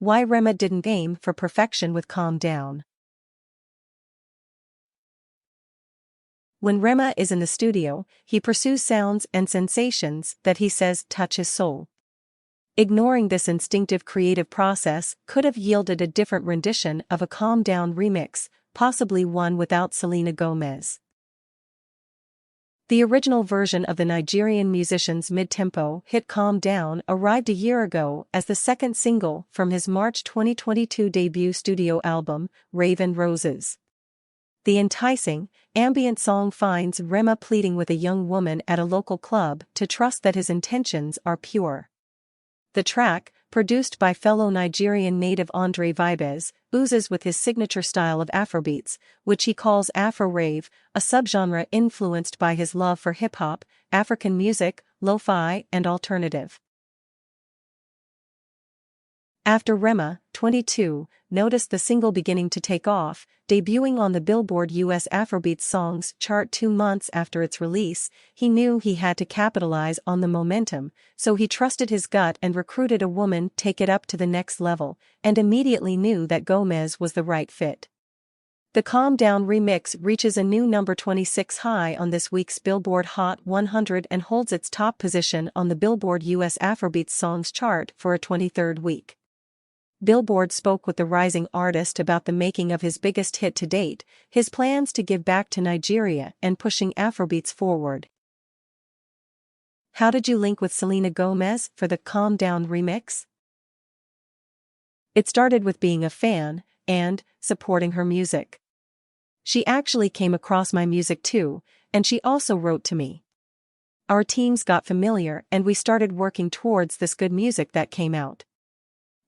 Why Rema didn't aim for perfection with Calm Down. When Rema is in the studio, he pursues sounds and sensations that he says touch his soul. Ignoring this instinctive creative process could have yielded a different rendition of a Calm Down remix, possibly one without Selena Gomez. The original version of the Nigerian musician's midtempo hit Calm Down arrived a year ago as the second single from his March 2022 debut studio album, Rave Roses. The enticing, ambient song finds Rema pleading with a young woman at a local club to trust that his intentions are pure. The track, produced by fellow Nigerian native Andre Vibez, oozes with his signature style of Afrobeats, which he calls Afro-rave, a subgenre influenced by his love for hip-hop, African music, lo-fi, and alternative. After Rema, 22, noticed the single beginning to take off, debuting on the Billboard US Afrobeats Songs chart 2 months after its release, he knew he had to capitalize on the momentum, so he trusted his gut and recruited a woman to take it up to the next level, and immediately knew that Gomez was the right fit. The Calm Down remix reaches a new number 26 high on this week's Billboard Hot 100 and holds its top position on the Billboard US Afrobeats Songs chart for a 23rd week. Billboard spoke with the rising artist about the making of his biggest hit to date, his plans to give back to Nigeria and pushing Afrobeats forward. How did you link with Selena Gomez for the Calm Down remix? It started with being a fan and supporting her music. She actually came across my music too, and she also wrote to me. Our teams got familiar and we started working towards this good music that came out.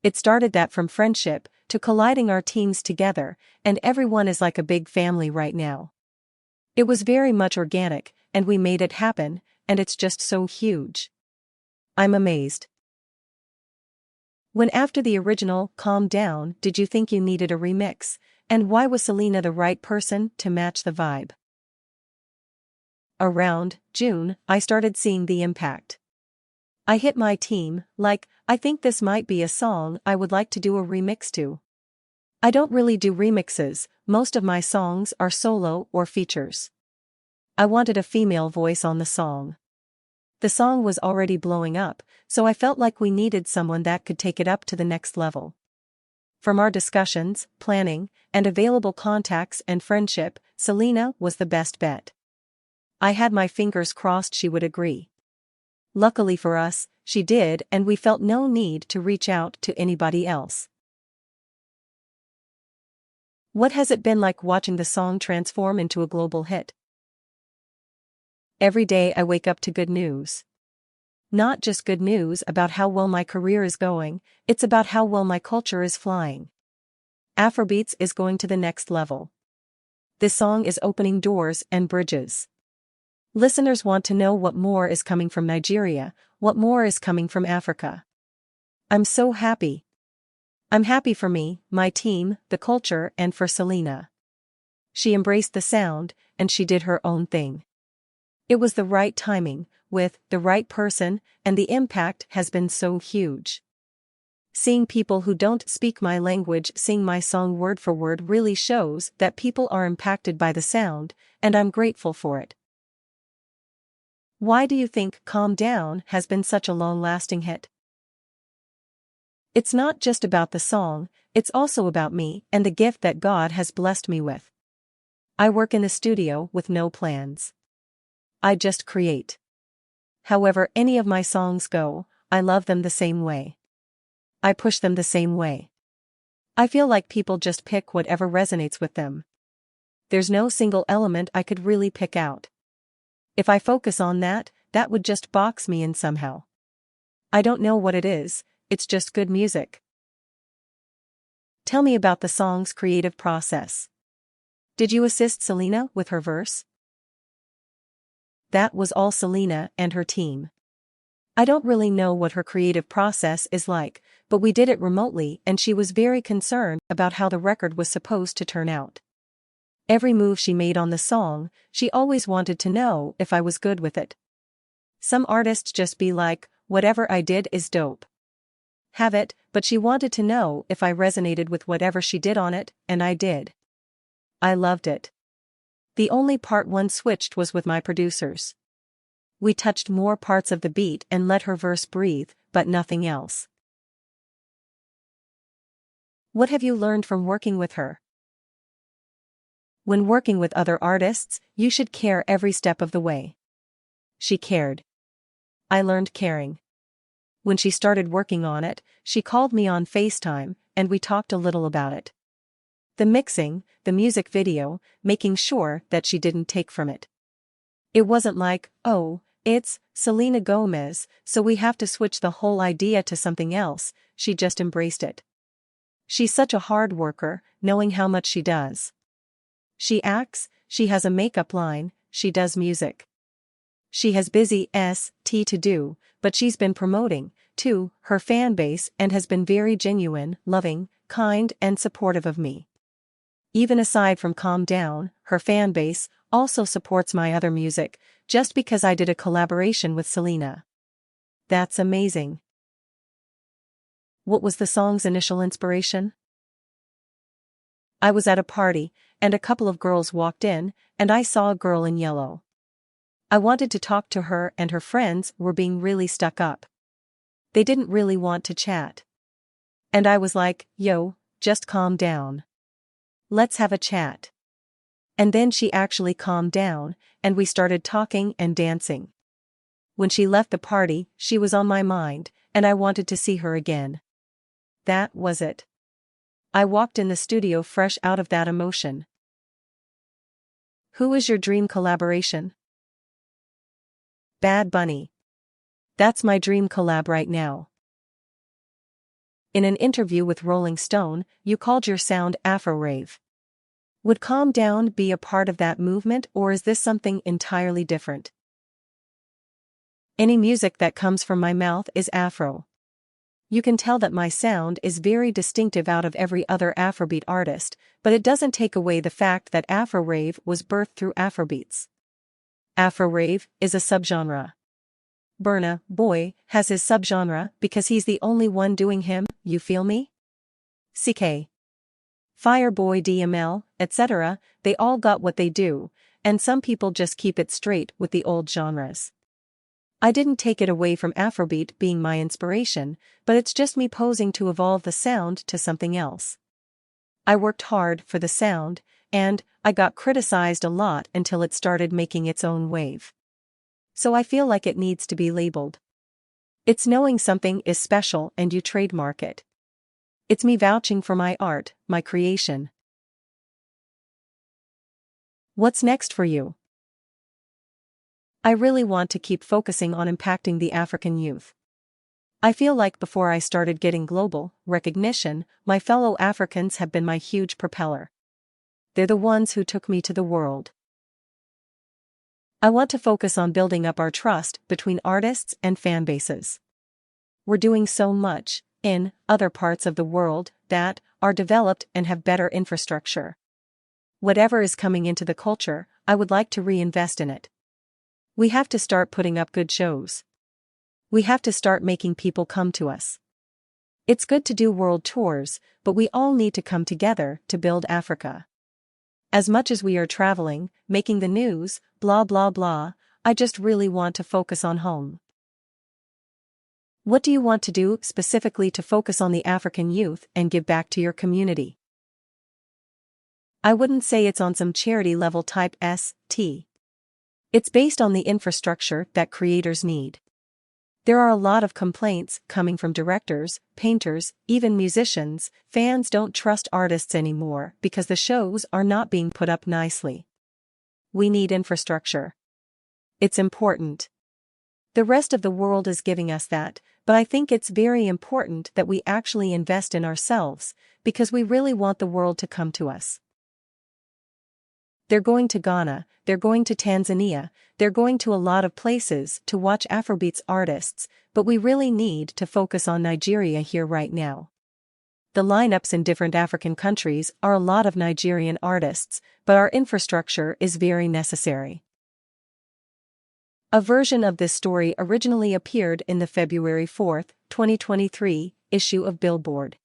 It started that from friendship to colliding our teams together, and everyone is like a big family right now. It was very much organic, and we made it happen, and it's just so huge. I'm amazed. When after the original Calm Down did you think you needed a remix, and why was Selena the right person to match the vibe? Around June, I started seeing the impact. I hit my team, like, I think this might be a song I would like to do a remix to. I don't really do remixes, most of my songs are solo or features. I wanted a female voice on the song. The song was already blowing up, so I felt like we needed someone that could take it up to the next level. From our discussions, planning, and available contacts and friendship, Selena was the best bet. I had my fingers crossed she would agree. Luckily for us, she did, and we felt no need to reach out to anybody else. What has it been like watching the song transform into a global hit? Every day I wake up to good news. Not just good news about how well my career is going, it's about how well my culture is flying. Afrobeats is going to the next level. This song is opening doors and bridges. Listeners want to know what more is coming from Nigeria, what more is coming from Africa. I'm so happy. I'm happy for me, my team, the culture, and for Selena. She embraced the sound, and she did her own thing. It was the right timing, with the right person, and the impact has been so huge. Seeing people who don't speak my language sing my song word for word really shows that people are impacted by the sound, and I'm grateful for it. Why do you think Calm Down has been such a long-lasting hit? It's not just about the song, it's also about me and the gift that God has blessed me with. I work in the studio with no plans. I just create. However any of my songs go, I love them the same way. I push them the same way. I feel like people just pick whatever resonates with them. There's no single element I could really pick out. If I focus on that, that would just box me in somehow. I don't know what it is, it's just good music. Tell me about the song's creative process. Did you assist Selena with her verse? That was all Selena and her team. I don't really know what her creative process is like, but we did it remotely and she was very concerned about how the record was supposed to turn out. Every move she made on the song, she always wanted to know if I was good with it. Some artists just be like, whatever I did is dope. have it, but she wanted to know if I resonated with whatever she did on it, and I did. I loved it. The only part one switched was with my producers. We touched more parts of the beat and let her verse breathe, but nothing else. What have you learned from working with her? When working with other artists, you should care every step of the way. She cared. I learned caring. When she started working on it, she called me on FaceTime, and we talked a little about it. The mixing, the music video, making sure that she didn't take from it. It wasn't like, oh, it's Selena Gomez, so we have to switch the whole idea to something else. She just embraced it. She's such a hard worker, knowing how much she does. She acts, she has a makeup line, she does music. She has busy to do, but she's been promoting, too, her fan base and has been very genuine, loving, kind and supportive of me. Even aside from Calm Down, her fan base also supports my other music, just because I did a collaboration with Selena. That's amazing. What was the song's initial inspiration? I was at a party, and a couple of girls walked in, and I saw a girl in yellow. I wanted to talk to her and her friends were being really stuck up. They didn't really want to chat. And I was like, yo, just calm down. Let's have a chat. And then she actually calmed down, and we started talking and dancing. When she left the party, she was on my mind, and I wanted to see her again. That was it. I walked in the studio fresh out of that emotion. Who is your dream collaboration? Bad Bunny. That's my dream collab right now. In an interview with Rolling Stone, you called your sound Afro-rave. Would Calm Down be a part of that movement, or is this something entirely different? Any music that comes from my mouth is Afro. You can tell that my sound is very distinctive out of every other Afrobeat artist, but it doesn't take away the fact that Afro-rave was birthed through Afrobeats. Afro-rave is a subgenre. Burna Boy has his subgenre because he's the only one doing him, you feel me? CK. Fireboy DML, etc., they all got what they do, and some people just keep it straight with the old genres. I didn't take it away from Afrobeat being my inspiration, but it's just me posing to evolve the sound to something else. I worked hard for the sound, and I got criticized a lot until it started making its own wave. So I feel like it needs to be labeled. It's knowing something is special and you trademark it. It's me vouching for my art, my creation. What's next for you? I really want to keep focusing on impacting the African youth. I feel like before I started getting global recognition, my fellow Africans have been my huge propeller. They're the ones who took me to the world. I want to focus on building up our trust between artists and fan bases. We're doing so much in other parts of the world that are developed and have better infrastructure. Whatever is coming into the culture, I would like to reinvest in it. We have to start putting up good shows. We have to start making people come to us. It's good to do world tours, but we all need to come together to build Africa. As much as we are traveling, making the news, blah blah blah, I just really want to focus on home. What do you want to do specifically to focus on the African youth and give back to your community? I wouldn't say it's on some charity level type ST. It's based on the infrastructure that creators need. There are a lot of complaints coming from directors, painters, even musicians. Fans don't trust artists anymore because the shows are not being put up nicely. We need infrastructure. It's important. The rest of the world is giving us that, but I think it's very important that we actually invest in ourselves, because we really want the world to come to us. They're going to Ghana, they're going to Tanzania, they're going to a lot of places to watch Afrobeats artists, but we really need to focus on Nigeria here right now. The lineups in different African countries are a lot of Nigerian artists, but our infrastructure is very necessary. A version of this story originally appeared in the February 4, 2023, issue of Billboard.